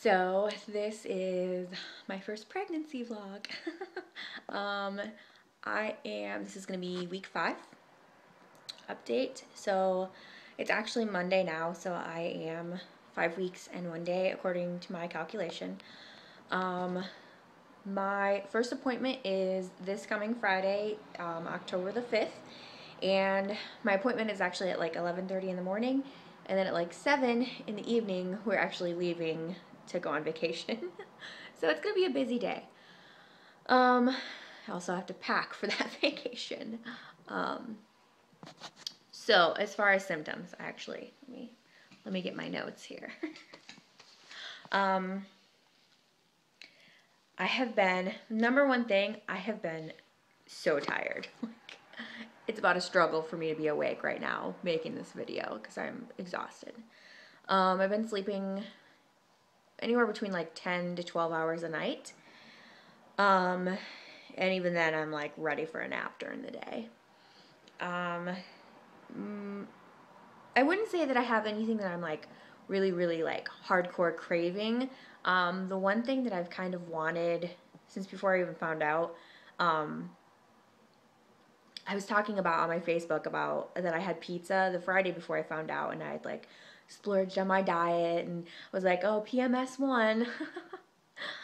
So this is my first pregnancy vlog. This is gonna be week 5 update. So it's actually Monday now, so I am 5 weeks and 1 day according to my calculation. My first appointment is this coming Friday, October the 5th. And my appointment is actually at like 11:30 in the morning. And then at like 7 in the evening, we're actually leaving to go on vacation. So it's gonna be a busy day. I also have to pack for that vacation. So as far as symptoms, actually, let me get my notes here. I have been, number one thing, I have been so tired. It's about a struggle for me to be awake right now making this video because I'm exhausted. I've been sleeping anywhere between like 10 to 12 hours a night. And even then I'm like ready for a nap during the day. I wouldn't say that I have anything that I'm like really like hardcore craving. The one thing that I've kind of wanted since before I even found out, I was talking about on my Facebook about that I had pizza the Friday before I found out, and I had like splurged on my diet and was like, oh, PMS one.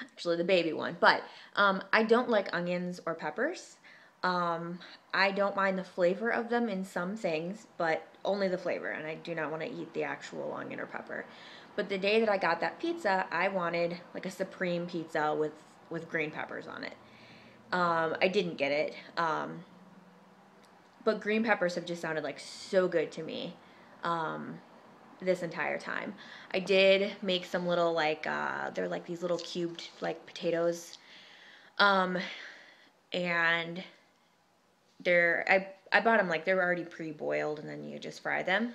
Actually the baby one. But I don't like onions or peppers. I don't mind the flavor of them in some things, but only the flavor, and I do not want to eat the actual onion or pepper. But the day that I got that pizza, I wanted like a supreme pizza with green peppers on it. I didn't get it. But green peppers have just sounded like so good to me this entire time. I did make some little like, they're like these little cubed like potatoes. And I bought them like they were already pre-boiled, and then you just fry them.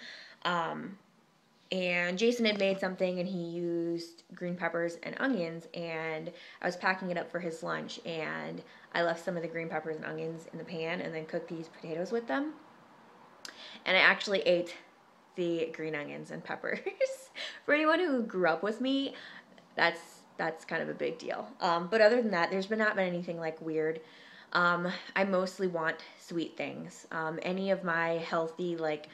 And Jason had made something and he used green peppers and onions, and I was packing it up for his lunch, and I left some of the green peppers and onions in the pan and then cooked these potatoes with them. And I actually ate the green onions and peppers. For anyone who grew up with me, that's kind of a big deal. But other than that, there's not been anything like weird. I mostly want sweet things. Any of my healthy like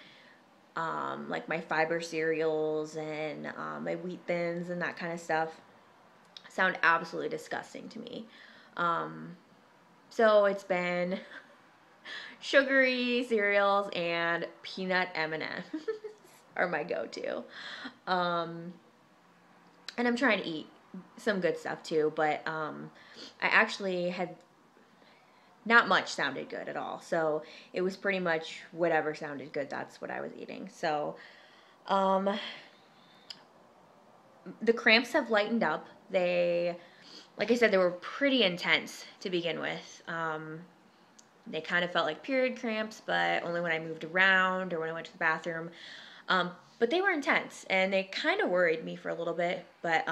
my fiber cereals and my wheat thins and that kind of stuff sound absolutely disgusting to me. So it's been sugary cereals and peanut M&Ms are my go-to. And I'm trying to eat some good stuff too, but I actually had not much sounded good at all. So it was pretty much whatever sounded good, that's what I was eating. So the cramps have lightened up. Like I said, they were pretty intense to begin with. They kind of felt like period cramps, but only when I moved around or when I went to the bathroom. But they were intense, and they kind of worried me for a little bit, but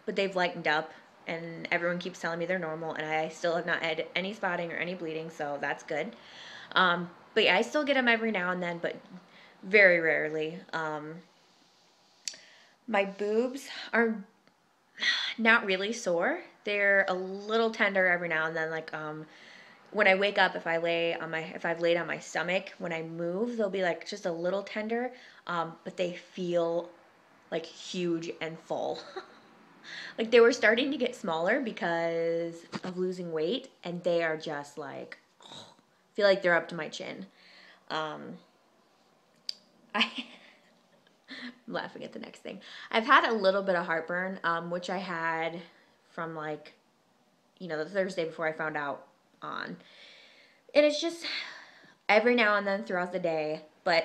they've lightened up, and everyone keeps telling me they're normal, and I still have not had any spotting or any bleeding, so that's good. But yeah, I still get them every now and then, but very rarely. My boobs are not really sore. They're a little tender every now and then, like when I wake up, if I've laid on my stomach, when I move, they'll be like just a little tender, but they feel like huge and full. Like they were starting to get smaller because of losing weight, and they are just like, feel like they're up to my chin. I'm laughing at the next thing. I've had a little bit of heartburn, which I had from like, the Thursday before I found out on. And it's just every now and then throughout the day, but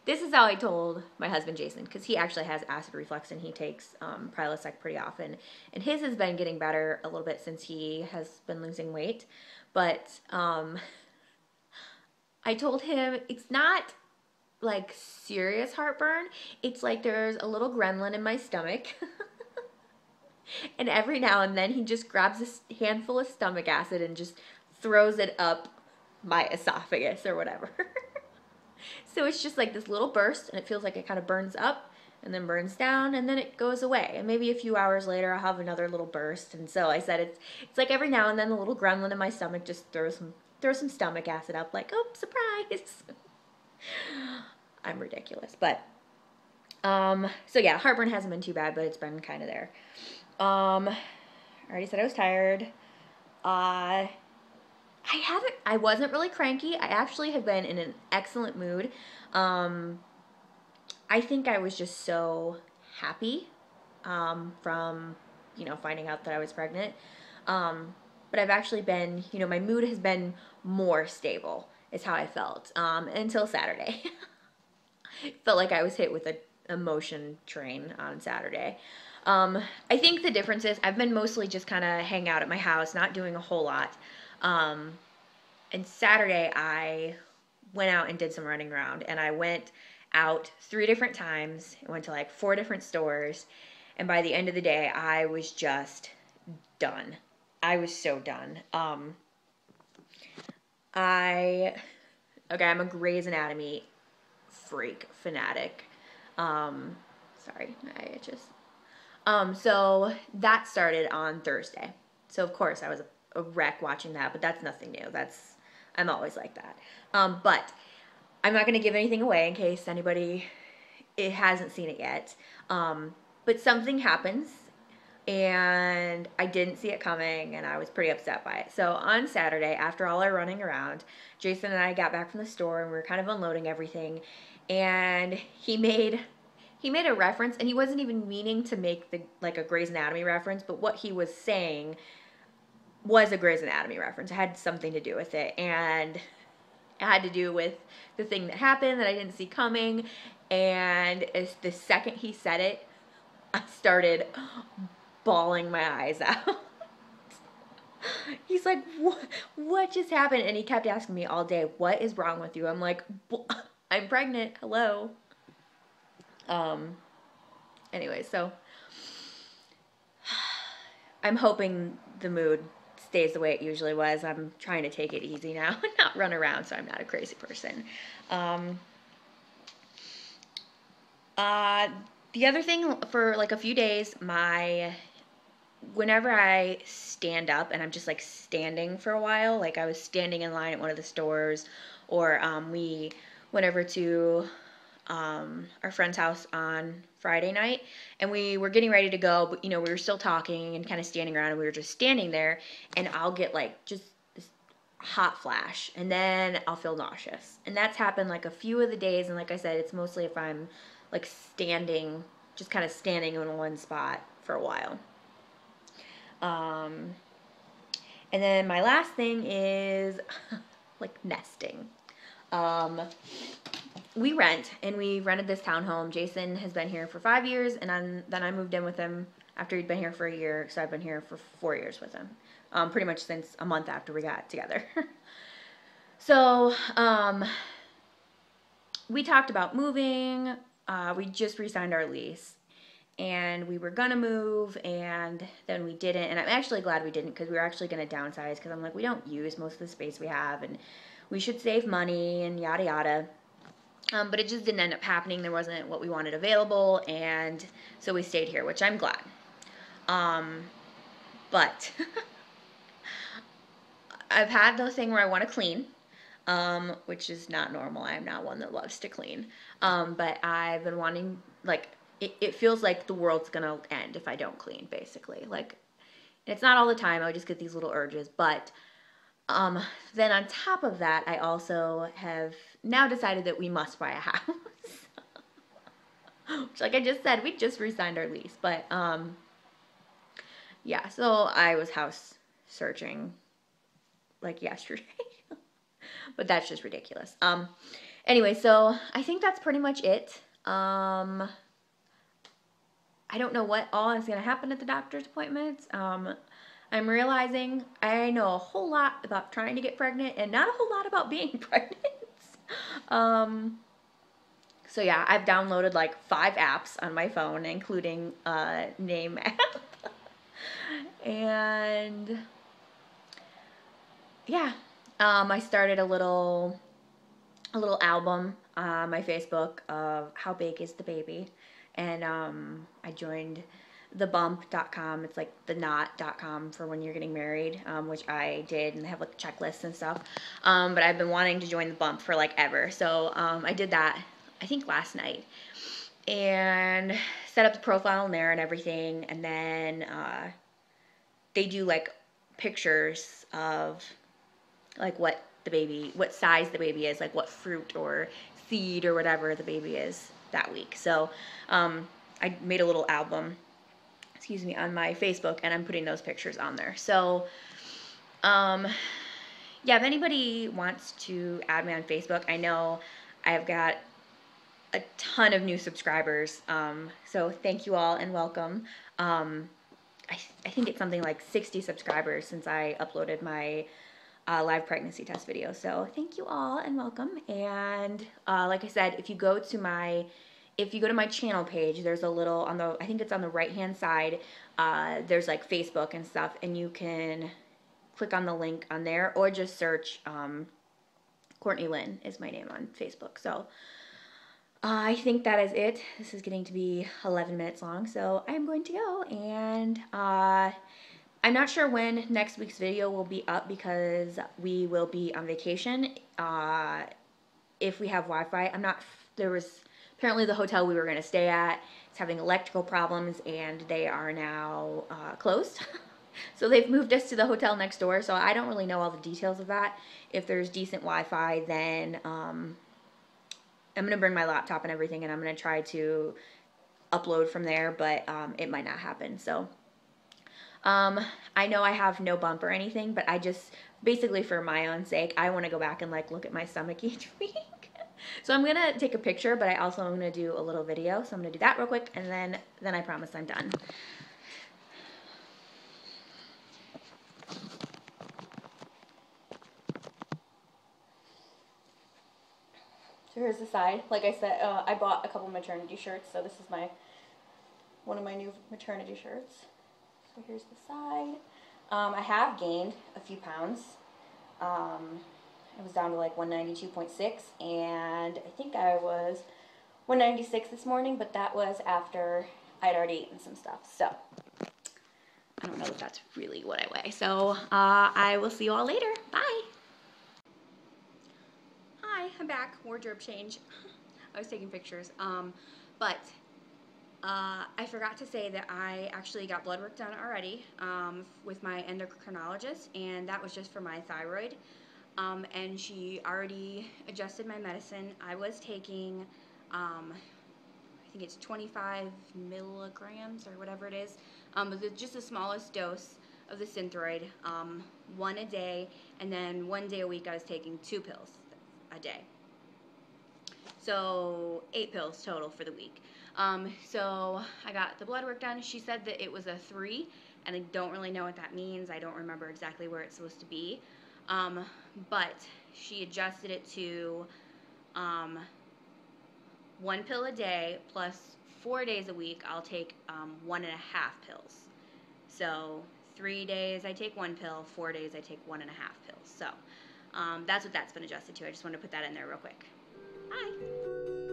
this is how I told my husband Jason, because he actually has acid reflux and he takes Prilosec pretty often, and his has been getting better a little bit since he has been losing weight. But I told him it's not like serious heartburn. It's like there's a little gremlin in my stomach. And every now and then he just grabs a handful of stomach acid and just throws it up my esophagus or whatever. So it's just like this little burst, and it feels like it kind of burns up, and then burns down, and then it goes away. And maybe a few hours later, I'll have another little burst. And so I said it's like every now and then the little gremlin in my stomach just throws some stomach acid up, like, oh, surprise. I'm ridiculous, but so yeah, heartburn hasn't been too bad, but it's been kind of there. I already said I was tired. I wasn't really cranky. I actually have been in an excellent mood. I think I was just so happy from, finding out that I was pregnant. But I've actually been, my mood has been more stable, is how I felt, until Saturday. Felt like I was hit with a emotion train on Saturday. I think the difference is I've been mostly just kind of hanging out at my house, not doing a whole lot. And Saturday I went out and did some running around, and I went out 3 different times. I went to like 4 different stores, and by the end of the day, I was just done. I was so done. I'm a Grey's Anatomy freak, fanatic. Sorry, my eye itches. So that started on Thursday. So of course I was a wreck watching that, but that's nothing new. I'm always like that. But I'm not going to give anything away in case anybody hasn't seen it yet. But something happens, and I didn't see it coming, and I was pretty upset by it. So on Saturday, after all our running around, Jason and I got back from the store, and we were kind of unloading everything, and he made a reference, and he wasn't even meaning to make a Grey's Anatomy reference, but what he was saying was a Grey's Anatomy reference. It had something to do with it, and it had to do with the thing that happened that I didn't see coming. And as the second he said it, I started bawling my eyes out. He's like, what just happened? And he kept asking me all day, what is wrong with you? I'm like, I'm pregnant. Hello. Anyway, so I'm hoping the mood stays the way it usually was. I'm trying to take it easy now and not run around, so I'm not a crazy person. The other thing, for like a few days, whenever I stand up and I'm just like standing for a while, like I was standing in line at one of the stores, or we went over to our friend's house on Friday night, and we were getting ready to go, but we were still talking and kind of standing around, and we were just standing there, and I'll get like just this hot flash, and then I'll feel nauseous. And that's happened like a few of the days, and like I said, it's mostly if I'm like standing, just kind of standing in one spot for a while. And then my last thing is like nesting. We rented this townhome. Jason has been here for 5 years, and then I moved in with him after he'd been here for a year, so I've been here for 4 years with him, pretty much since a month after we got together. So, we talked about moving. We just re-signed our lease, and we were gonna move, and then we didn't, and I'm actually glad we didn't, because we were actually gonna downsize, because I'm like, we don't use most of the space we have, and we should save money, and yada yada. But it just didn't end up happening. There wasn't what we wanted available, and so we stayed here, which I'm glad. But I've had the thing where I want to clean, which is not normal. I'm not one that loves to clean. But I've been wanting, like, it feels like the world's gonna end if I don't clean, basically. Like, it's not all the time. I just get these little urges, but then on top of that, I also have now decided that we must buy a house. Which, like I just said, we just re-signed our lease. But, yeah, so I was house searching, like, yesterday. But that's just ridiculous. Anyway, so I think that's pretty much it. I don't know what all is going to happen at the doctor's appointments. I'm realizing I know a whole lot about trying to get pregnant and not a whole lot about being pregnant. So yeah, I've downloaded like 5 apps on my phone, including a name app. And yeah, I started a little album on my Facebook of how big is the baby. and I joined thebump.com. It's like the knot.com for when you're getting married, which I did, and they have like checklists and stuff. But I've been wanting to join the bump for like ever. So I did that, I think last night, and set up the profile in there and everything. And then they do like pictures of like what size the baby is, like what fruit or seed or whatever the baby is that week. So I made a little album, excuse me, on my Facebook, and I'm putting those pictures on there. So yeah, if anybody wants to add me on Facebook, I know I've got a ton of new subscribers. So thank you all and welcome. I think it's something like 60 subscribers since I uploaded my live pregnancy test video. So thank you all and welcome. And like I said, if you go to my channel page, there's a little on the, I think it's on the right hand side, there's like Facebook and stuff, and you can click on the link on there, or just search Courtney Lynn is my name on Facebook. So I think that is it. This is getting to be 11 minutes long, so I'm going to go. And I'm not sure when next week's video will be up because we will be on vacation. If we have Wi-Fi, there was apparently the hotel we were going to stay at is having electrical problems, and they are now closed. So they've moved us to the hotel next door, so I don't really know all the details of that. If there's decent Wi-Fi, then I'm going to bring my laptop and everything, and I'm going to try to upload from there, but it might not happen. So I know I have no bump or anything, but I just, basically for my own sake, I want to go back and like look at my stomach each week. So I'm going to take a picture, but I also am going to do a little video. So I'm going to do that real quick, and then I promise I'm done. So here's the side. Like I said, I bought a couple maternity shirts, so this is one of my new maternity shirts. So here's the side. I have gained a few pounds. I was down to like 192.6, and I think I was 196 this morning, but that was after I'd already eaten some stuff. So I don't know if that's really what I weigh. So I will see you all later. Bye. Hi, I'm back. Wardrobe change. I was taking pictures. But I forgot to say that I actually got blood work done already with my endocrinologist, and that was just for my thyroid. And she already adjusted my medicine. I was taking, I think it's 25 milligrams or whatever it is, but just the smallest dose of the Synthroid, one a day, and then 1 day a week I was taking 2 pills a day. So 8 pills total for the week. So I got the blood work done. She said that it was a 3, and I don't really know what that means. I don't remember exactly where it's supposed to be. But she adjusted it to 1 pill a day plus 4 days a week I'll take 1.5 pills. So 3 days I take 1 pill, 4 days I take 1.5 pills. So that's what that's been adjusted to. I just wanted to put that in there real quick. Bye.